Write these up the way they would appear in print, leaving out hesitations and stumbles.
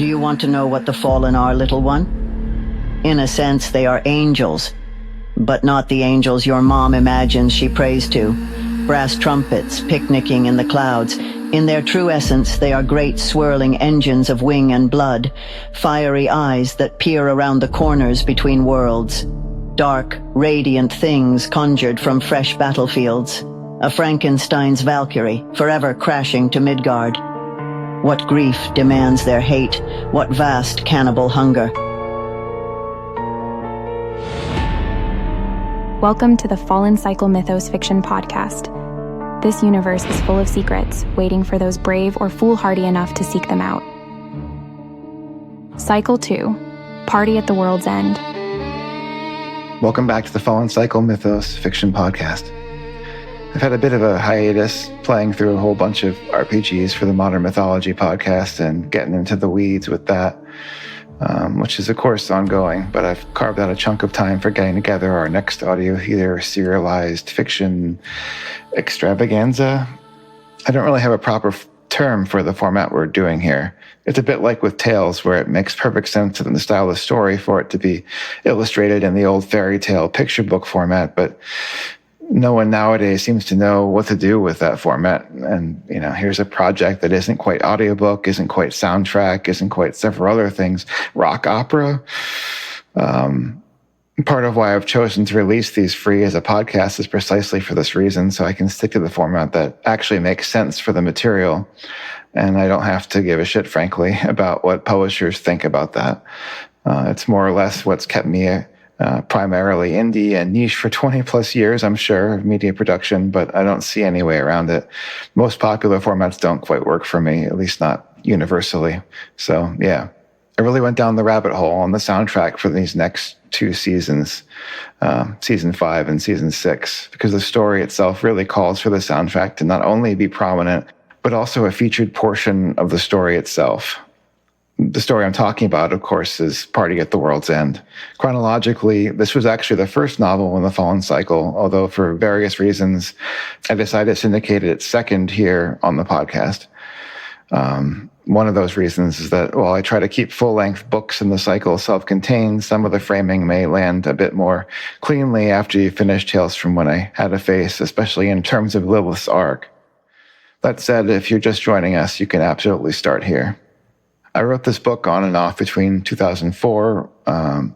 Do you want to know what the fallen are, little one? In a sense, they are angels, but not the angels your mom imagines she prays to. Brass trumpets picnicking in the clouds. In their true essence, they are great swirling engines of wing and blood, fiery eyes that peer around the corners between worlds. Dark, radiant things conjured from fresh battlefields. A Frankenstein's Valkyrie, forever crashing to Midgard. What grief demands their hate? What vast cannibal hunger? Welcome to the Fallen Cycle Mythos Fiction Podcast. This universe is full of secrets, waiting for those brave or foolhardy enough to seek them out. Cycle 2, Party at the World's End. Welcome back to the Fallen Cycle Mythos Fiction Podcast. I've had a bit of a hiatus playing through a whole bunch of RPGs for the Modern Mythology podcast and getting into the weeds with that, which is, of course, ongoing. But I've carved out a chunk of time for getting together our next audio theater serialized fiction extravaganza. I don't really have a proper term for the format we're doing here. It's a bit like with Tales, where it makes perfect sense in the style of story for it to be illustrated in the old fairy tale picture book format, but no one nowadays seems to know what to do with that format. And, here's a project that isn't quite audiobook, isn't quite soundtrack, isn't quite several other things. Rock opera. Part of why I've chosen to release these free as a podcast is precisely for this reason, so I can stick to the format that actually makes sense for the material. And I don't have to give a shit, frankly, about what publishers think about that. It's more or less what's kept me primarily indie and niche for 20 plus years, I'm sure, of media production, but I don't see any way around it. Most popular formats don't quite work for me, at least not universally. So yeah, I really went down the rabbit hole on the soundtrack for these next two seasons, season 5 and season 6, because the story itself really calls for the soundtrack to not only be prominent, but also a featured portion of the story itself. The story I'm talking about, of course, is Party at the World's End. Chronologically, this was actually the first novel in the Fallen Cycle, although for various reasons, I decided to syndicate it second here on the podcast. One of those reasons is that while I try to keep full-length books in the cycle self-contained, some of the framing may land a bit more cleanly after you finish Tales from When I Had a Face, especially in terms of Lilith's arc. That said, if you're just joining us, you can absolutely start here. I wrote this book on and off between 2004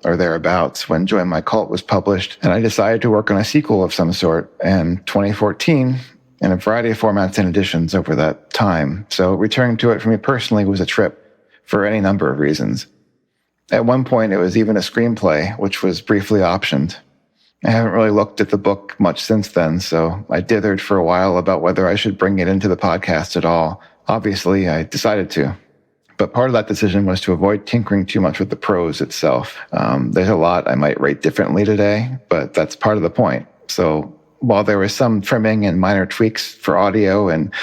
or thereabouts when Join My Cult was published, and I decided to work on a sequel of some sort in 2014 in a variety of formats and editions over that time. So returning to it for me personally was a trip for any number of reasons. At one point, it was even a screenplay, which was briefly optioned. I haven't really looked at the book much since then, so I dithered for a while about whether I should bring it into the podcast at all. Obviously, I decided to. But part of that decision was to avoid tinkering too much with the prose itself. There's a lot I might write differently today, but that's part of the point. So while there was some trimming and minor tweaks for audio and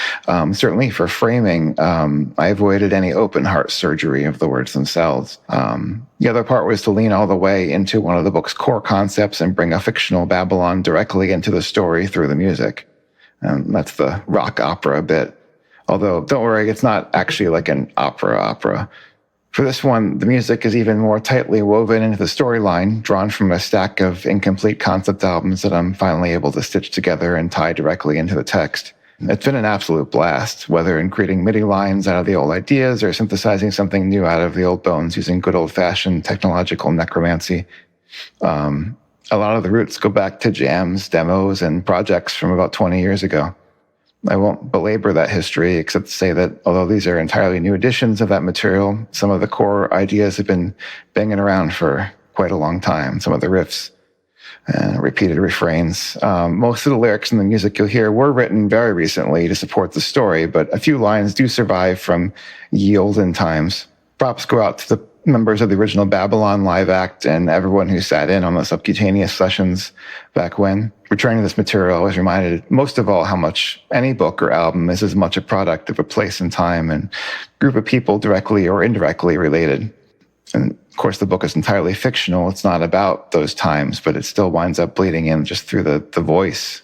certainly for framing, I avoided any open heart surgery of the words themselves. The other part was to lean all the way into one of the book's core concepts and bring a fictional Babylon directly into the story through the music. That's the rock opera bit. Although, don't worry, it's not actually like an opera. For this one, the music is even more tightly woven into the storyline, drawn from a stack of incomplete concept albums that I'm finally able to stitch together and tie directly into the text. It's been an absolute blast, whether in creating MIDI lines out of the old ideas or synthesizing something new out of the old bones using good old-fashioned technological necromancy. A lot of the roots go back to jams, demos, and projects from about 20 years ago. I won't belabor that history, except to say that although these are entirely new editions of that material, some of the core ideas have been banging around for quite a long time. Some of the riffs and repeated refrains. Most of the lyrics and the music you'll hear were written very recently to support the story, but a few lines do survive from ye olden times. Props go out to the members of the original Babylon live act and everyone who sat in on the subcutaneous sessions back when. Returning to this material, I was reminded most of all how much any book or album is as much a product of a place and time and group of people directly or indirectly related. And of course, the book is entirely fictional. It's not about those times, but it still winds up bleeding in just through the voice.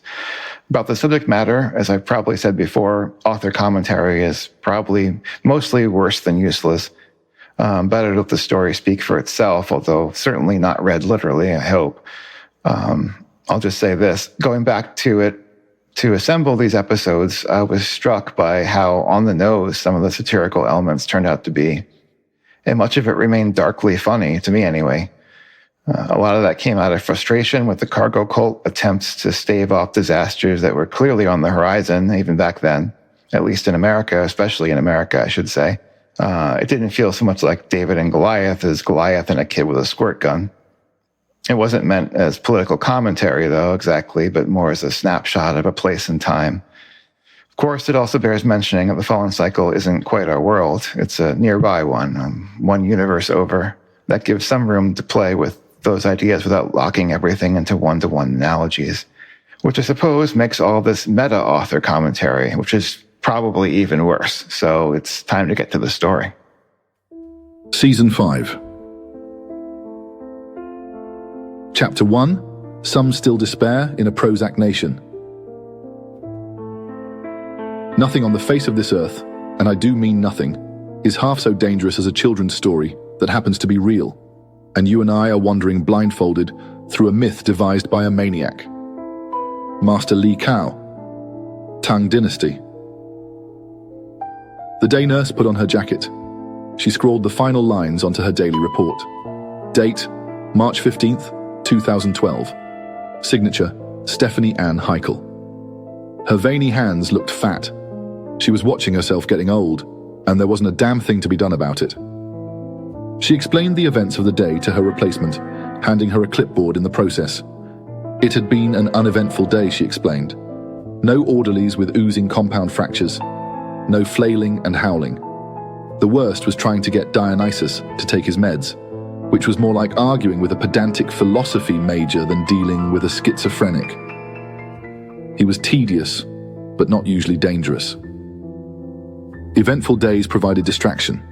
About the subject matter, as I've probably said before, author commentary is probably mostly worse than useless. Better to let the story speak for itself, although certainly not read literally, I hope. I'll just say this. Going back to it, to assemble these episodes, I was struck by how on the nose some of the satirical elements turned out to be. And much of it remained darkly funny, to me anyway. A lot of that came out of frustration with the cargo cult attempts to stave off disasters that were clearly on the horizon, even back then, at least in America, especially in America, I should say. It didn't feel so much like David and Goliath as Goliath and a kid with a squirt gun. It wasn't meant as political commentary, though, exactly, but more as a snapshot of a place and time. Of course, it also bears mentioning that the Fallen Cycle isn't quite our world. It's a nearby one, one universe over, that gives some room to play with those ideas without locking everything into one-to-one analogies, which I suppose makes all this meta-author commentary, which is probably even worse. So it's time to get to the story. Season 5. Chapter 1, Some Still Despair in a Prozac Nation. Nothing on the face of this earth, and I do mean nothing, is half so dangerous as a children's story that happens to be real, and you and I are wandering blindfolded through a myth devised by a maniac. Master Li Kao, Tang Dynasty. The day nurse put on her jacket. She scrawled the final lines onto her daily report. Date, March 15th, 2012. Signature, Stephanie Ann Heichel. Her veiny hands looked fat. She was watching herself getting old, and there wasn't a damn thing to be done about it. She explained the events of the day to her replacement, handing her a clipboard in the process. It had been an uneventful day, she explained. No orderlies with oozing compound fractures. No flailing and howling. The worst was trying to get Dionysus to take his meds, which was more like arguing with a pedantic philosophy major than dealing with a schizophrenic. He was tedious, but not usually dangerous. Eventful days provided distraction.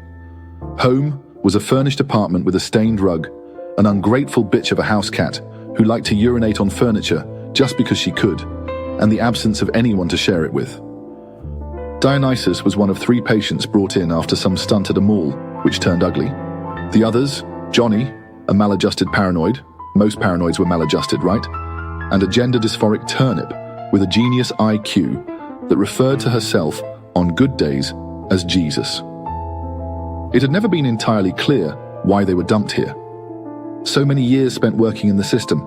Home was a furnished apartment with a stained rug, an ungrateful bitch of a house cat who liked to urinate on furniture just because she could, and the absence of anyone to share it with. Dionysus was one of 3 patients brought in after some stunt at a mall, which turned ugly. The others, Johny, a maladjusted paranoid, most paranoids were maladjusted, right? And a gender dysphoric turnip with a genius IQ that referred to herself on good days as Jesus. It had never been entirely clear why they were dumped here. So many years spent working in the system,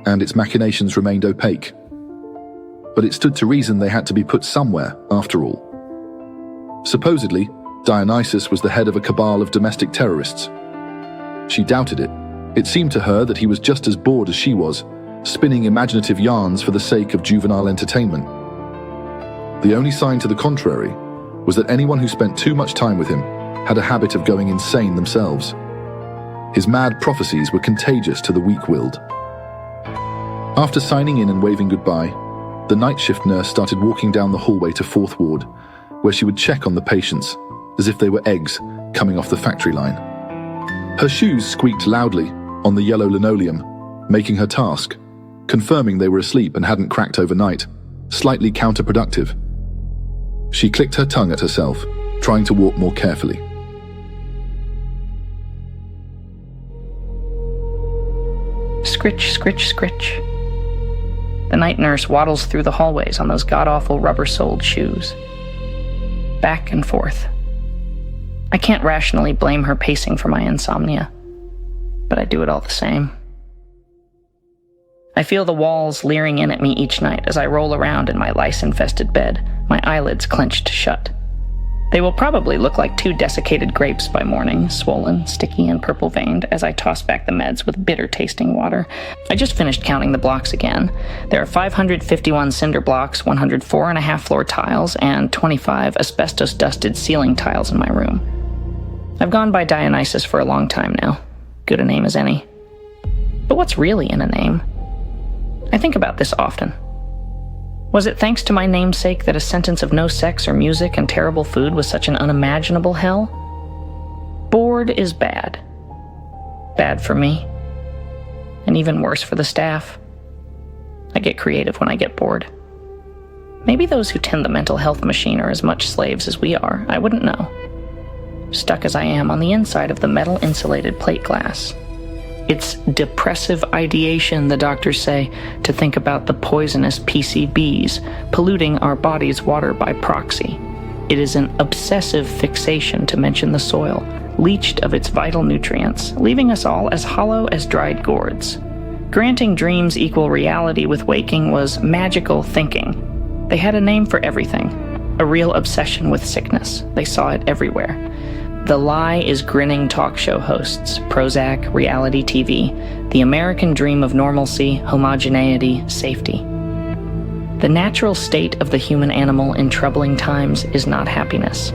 and its machinations remained opaque. But it stood to reason they had to be put somewhere, after all. Supposedly, Dionysus was the head of a cabal of domestic terrorists. She doubted it. It seemed to her that he was just as bored as she was, spinning imaginative yarns for the sake of juvenile entertainment. The only sign to the contrary was that anyone who spent too much time with him had a habit of going insane themselves. His mad prophecies were contagious to the weak-willed. After signing in and waving goodbye, the night shift nurse started walking down the hallway to 4th ward, where she would check on the patients, as if they were eggs coming off the factory line. Her shoes squeaked loudly on the yellow linoleum, making her task, confirming they were asleep and hadn't cracked overnight, slightly counterproductive. She clicked her tongue at herself, trying to walk more carefully. Scritch, scritch, scritch. The night nurse waddles through the hallways on those god-awful rubber-soled shoes. Back and forth. I can't rationally blame her pacing for my insomnia, but I do it all the same. I feel the walls leering in at me each night as I roll around in my lice-infested bed, my eyelids clenched shut. They will probably look like 2 desiccated grapes by morning, swollen, sticky, and purple-veined, as I toss back the meds with bitter-tasting water. I just finished counting the blocks again. There are 551 cinder blocks, 104.5 floor tiles, and 25 asbestos-dusted ceiling tiles in my room. I've gone by Dionysus for a long time now. Good a name as any. But what's really in a name? I think about this often. Was it thanks to my namesake that a sentence of no sex or music and terrible food was such an unimaginable hell? Bored is bad. Bad for me. And even worse for the staff. I get creative when I get bored. Maybe those who tend the mental health machine are as much slaves as we are. I wouldn't know. stuck as I am on the inside of the metal-insulated plate glass. It's depressive ideation, the doctors say, to think about the poisonous PCBs polluting our body's water by proxy. It is an obsessive fixation to mention the soil, leached of its vital nutrients, leaving us all as hollow as dried gourds. Granting dreams equal reality with waking was magical thinking. They had a name for everything, a real obsession with sickness. They saw it everywhere. The lie is grinning talk show hosts, Prozac, reality TV, the American dream of normalcy, homogeneity, safety. The natural state of the human animal in troubling times is not happiness.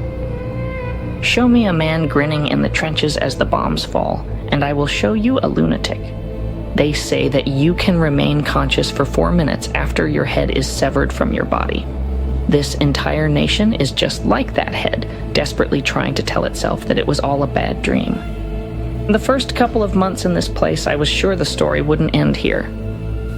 Show me a man grinning in the trenches as the bombs fall, and I will show you a lunatic. They say that you can remain conscious for 4 minutes after your head is severed from your body. This entire nation is just like that head, desperately trying to tell itself that it was all a bad dream. The first couple of months in this place, I was sure the story wouldn't end here.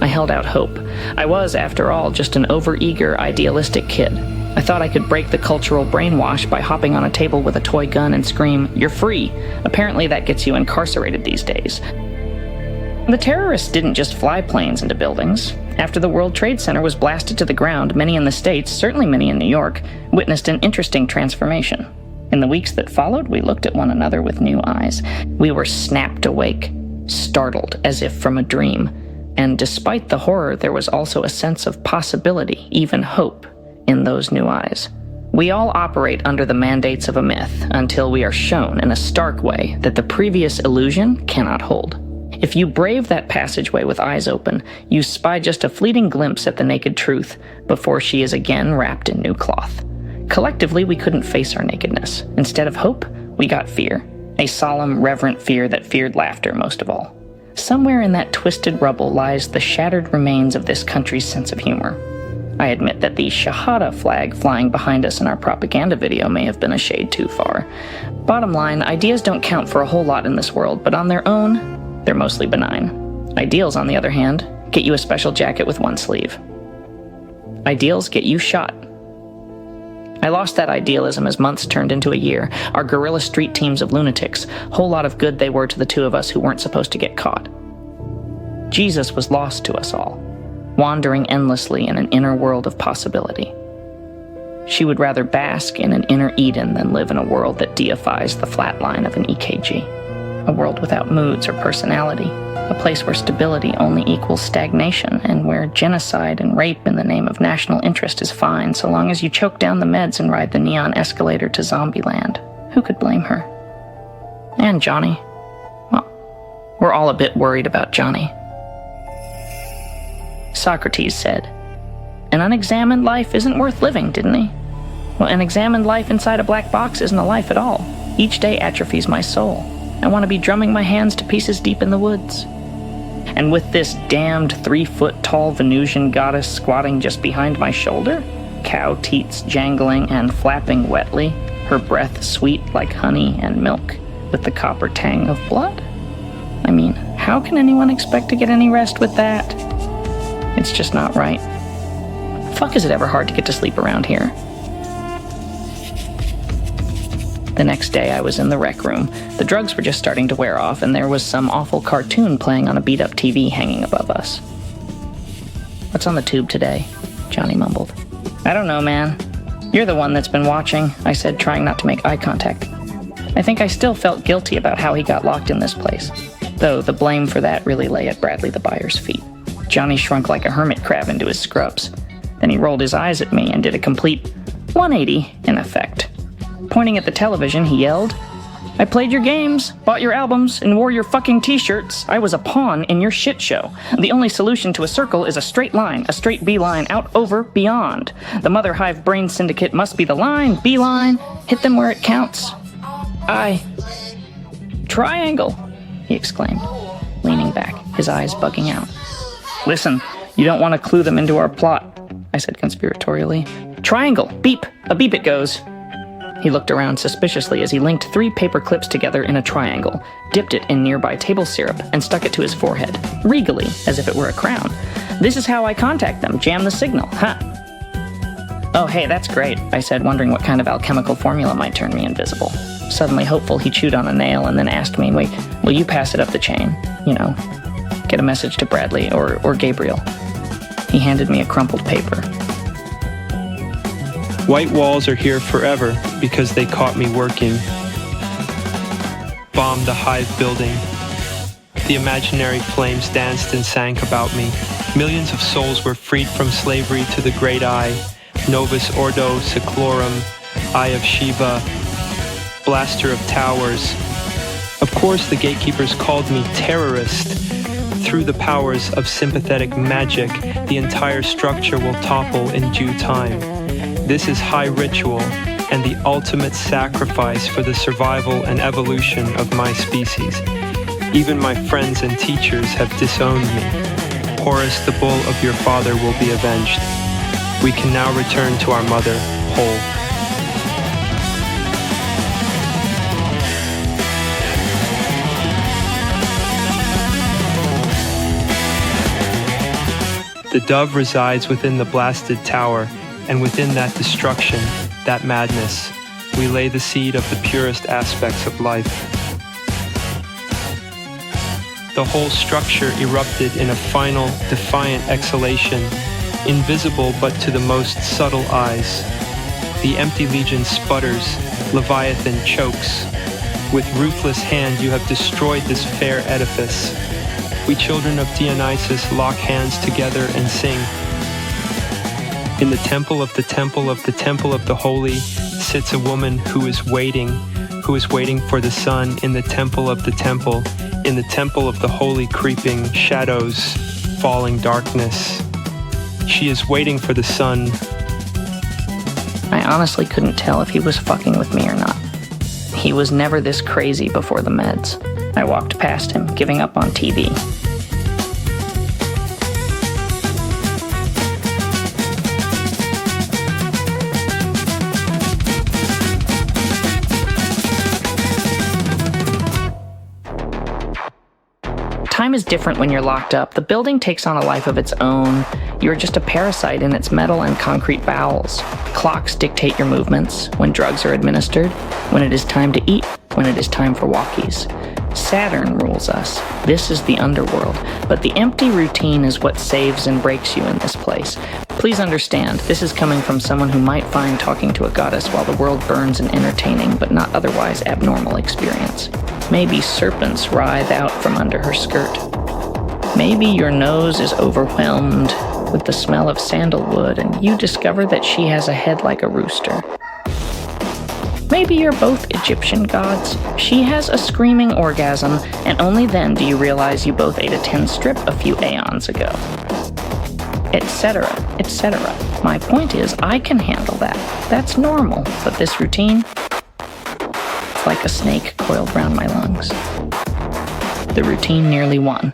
I held out hope. I was, after all, just an overeager, idealistic kid. I thought I could break the cultural brainwash by hopping on a table with a toy gun and scream, "You're free!" Apparently that gets you incarcerated these days. The terrorists didn't just fly planes into buildings. After the World Trade Center was blasted to the ground, many in the States, certainly many in New York, witnessed an interesting transformation. In the weeks that followed, we looked at one another with new eyes. We were snapped awake, startled as if from a dream. And despite the horror, there was also a sense of possibility, even hope, in those new eyes. We all operate under the mandates of a myth until we are shown in a stark way that the previous illusion cannot hold. If you brave that passageway with eyes open, you spy just a fleeting glimpse at the naked truth before she is again wrapped in new cloth. Collectively, we couldn't face our nakedness. Instead of hope, we got fear. A solemn, reverent fear that feared laughter most of all. Somewhere in that twisted rubble lies the shattered remains of this country's sense of humor. I admit that the Shahada flag flying behind us in our propaganda video may have been a shade too far. Bottom line, ideas don't count for a whole lot in this world, but on their own, they're mostly benign. Ideals, on the other hand, get you a special jacket with one sleeve. Ideals get you shot. I lost that idealism as months turned into a year. Our guerrilla street teams of lunatics, whole lot of good they were to the two of us who weren't supposed to get caught. Jesus was lost to us all, wandering endlessly in an inner world of possibility. She would rather bask in an inner Eden than live in a world that deifies the flat line of an EKG. A world without moods or personality, a place where stability only equals stagnation and where genocide and rape in the name of national interest is fine so long as you choke down the meds and ride the neon escalator to Zombieland. Who could blame her? And Johny. Well, we're all a bit worried about Johny. Socrates said, "An unexamined life isn't worth living," didn't he? Well, an examined life inside a black box isn't a life at all. Each day atrophies my soul. I want to be drumming my hands to pieces deep in the woods. And with this damned 3-foot-tall Venusian goddess squatting just behind my shoulder, cow teats jangling and flapping wetly, her breath sweet like honey and milk, with the copper tang of blood? I mean, how can anyone expect to get any rest with that? It's just not right. Fuck, is it ever hard to get to sleep around here? The next day I was in the rec room. The drugs were just starting to wear off, and there was some awful cartoon playing on a beat-up TV hanging above us. "What's on the tube today?" Johny mumbled. "I don't know, man. You're the one that's been watching," I said, trying not to make eye contact. I think I still felt guilty about how he got locked in this place, though the blame for that really lay at Bradley the buyer's feet. Johny shrunk like a hermit crab into his scrubs. Then he rolled his eyes at me and did a complete 180, in effect. Pointing at the television, he yelled, "I played your games, bought your albums, and wore your fucking t-shirts. I was a pawn in your shit show. The only solution to a circle is a straight line, a straight beeline, out, over, beyond. The Mother Hive Brain Syndicate must be the line, beeline. Hit them where it counts." Triangle, he exclaimed, leaning back, his eyes bugging out. "Listen, you don't want to clue them into our plot," I said conspiratorially. "Triangle, beep, a beep it goes." He looked around suspiciously as he linked 3 paper clips together in a triangle, dipped it in nearby table syrup, and stuck it to his forehead, regally, as if it were a crown. "This is how I contact them, jam the signal, huh?" "Oh, hey, that's great," I said, wondering what kind of alchemical formula might turn me invisible. Suddenly hopeful, he chewed on a nail and then asked me, "Wait, will you pass it up the chain? Get a message to Bradley or Gabriel." He handed me a crumpled paper. White walls are here forever because they caught me working. Bombed the Hive building. The imaginary flames danced and sank about me. Millions of souls were freed from slavery to the Great Eye, Novus Ordo Seclorum, Eye of Shiva, Blaster of Towers. Of course, the gatekeepers called me terrorist. Through the powers of sympathetic magic, the entire structure will topple in due time. This is high ritual and the ultimate sacrifice for the survival and evolution of my species. Even my friends and teachers have disowned me. Horus, the bull of your father, will be avenged. We can now return to our mother, whole. The dove resides within the blasted tower, and within that destruction, that madness, we lay the seed of the purest aspects of life. The whole structure erupted in a final, defiant exhalation, invisible but to the most subtle eyes. The empty legion sputters, Leviathan chokes. With ruthless hand you have destroyed this fair edifice. We children of Dionysus lock hands together and sing. In the temple of the temple of the temple of the holy sits a woman who is waiting for the sun in the temple of the temple, in the temple of the holy creeping shadows, falling darkness. She is waiting for the sun. I honestly couldn't tell if he was fucking with me or not. He was never this crazy before the meds. I walked past him, giving up on TV. Time is different when you're locked up. The building takes on a life of its own. You're just a parasite in its metal and concrete bowels. Clocks dictate your movements, when drugs are administered, when it is time to eat, when it is time for walkies. Saturn rules us. This is the underworld. But the empty routine is what saves and breaks you in this place. Please understand, this is coming from someone who might find talking to a goddess while the world burns an entertaining but not otherwise abnormal experience. Maybe serpents writhe out from under her skirt. Maybe your nose is overwhelmed with the smell of sandalwood and you discover that she has a head like a rooster. Maybe you're both Egyptian gods. She has a screaming orgasm, and only then do you realize you both ate a 10 strip a few aeons ago. Etc., etc. My point is, I can handle that. That's normal, but this routine, it's like a snake coiled round my lungs. The routine nearly won.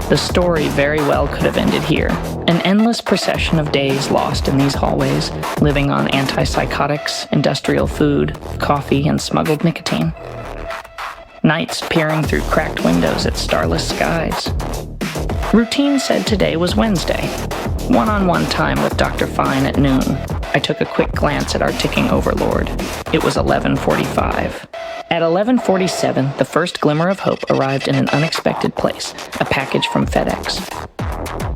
The story very well could have ended here. An endless procession of days lost in these hallways, living on antipsychotics, industrial food, coffee, and smuggled nicotine. Nights peering through cracked windows at starless skies. Routine said today was Wednesday. One-on-one time with Dr. Fine at noon. I took a quick glance at our ticking overlord. It was 11:45. At 11:47, the first glimmer of hope arrived in an unexpected place, a package from FedEx.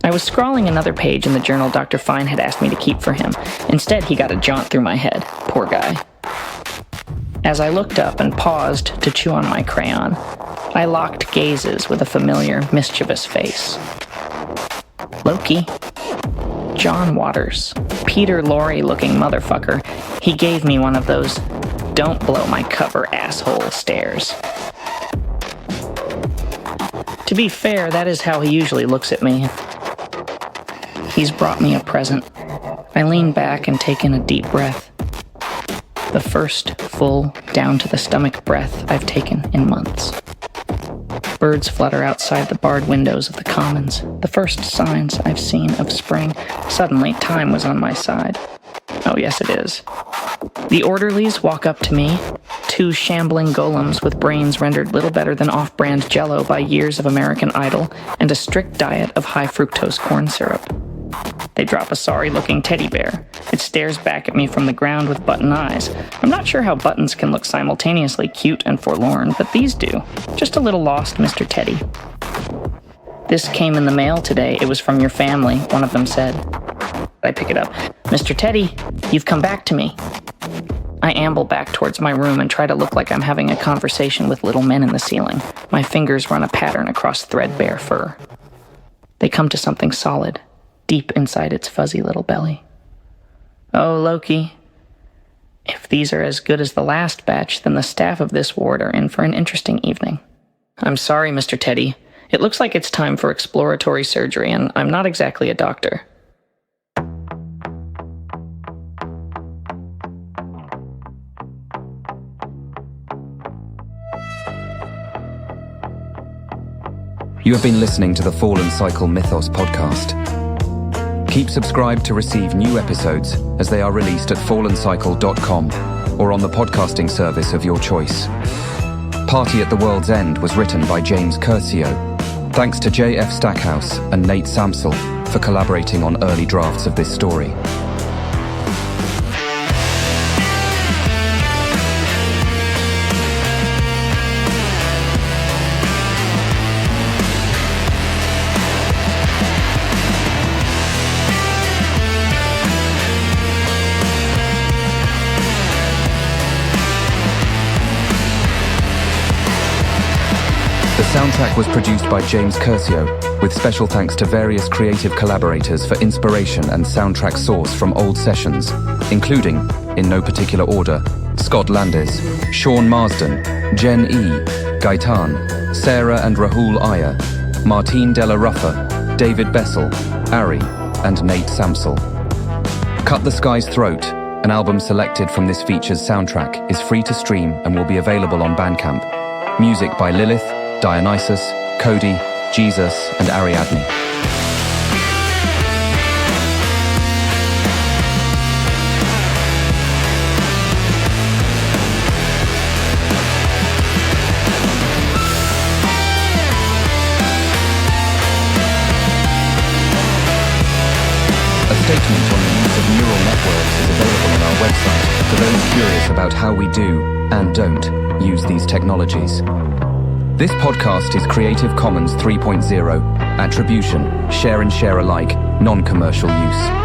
I was scrawling another page in the journal Dr. Fine had asked me to keep for him. Instead, he got a jaunt through my head. Poor guy. As I looked up and paused to chew on my crayon, I locked gazes with a familiar, mischievous face. Loki. John Waters. Peter Lorre-looking motherfucker. He gave me one of those "don't blow my cover, asshole" stares. To be fair, that is how he usually looks at me. He's brought me a present. I lean back and take in a deep breath. The first full, down-to-the-stomach breath I've taken in months. Birds flutter outside the barred windows of the commons, the first signs I've seen of spring. Suddenly, time was on my side. Oh, yes, it is. The orderlies walk up to me, two shambling golems with brains rendered little better than off-brand Jell-O by years of American Idol and a strict diet of high-fructose corn syrup. They drop a sorry-looking teddy bear. It stares back at me from the ground with button eyes. I'm not sure how buttons can look simultaneously cute and forlorn, but these do. Just a little lost, Mr. Teddy. This came in the mail today. It was from your family, one of them said. I pick it up. Mr. Teddy, you've come back to me. I amble back towards my room and try to look like I'm having a conversation with little men in the ceiling. My fingers run a pattern across threadbare fur. They come to something solid, deep inside its fuzzy little belly. Oh, Loki. If these are as good as the last batch, then the staff of this ward are in for an interesting evening. I'm sorry, Mr. Teddy. It looks like it's time for exploratory surgery, and I'm not exactly a doctor. You have been listening to the Fallen Cycle Mythos podcast. Keep subscribed to receive new episodes as they are released at fallencycle.com or on the podcasting service of your choice. Party at the World's End was written by James Curcio. Thanks to J.F. Stackhouse and Nate Sampsel for collaborating on early drafts of this story. The soundtrack was produced by James Curcio, with special thanks to various creative collaborators for inspiration and soundtrack source from old sessions, including, in no particular order, Scott Landis, Sean Marsden, Jen E., Gaetan, Sarah and Rahul Iyer, Martine Della Ruffa, David Bessel, Ari, and Nate Sampsel. Cut the Sky's Throat, an album selected from this feature's soundtrack, is free to stream and will be available on Bandcamp. Music by Lilith, Dionysus, Cody, Jesus, and Ariadne. A statement on the use of neural networks is available on our website for those curious about how we do and don't use these technologies. This podcast is Creative Commons 3.0, Attribution, Share and Share alike, non-commercial use.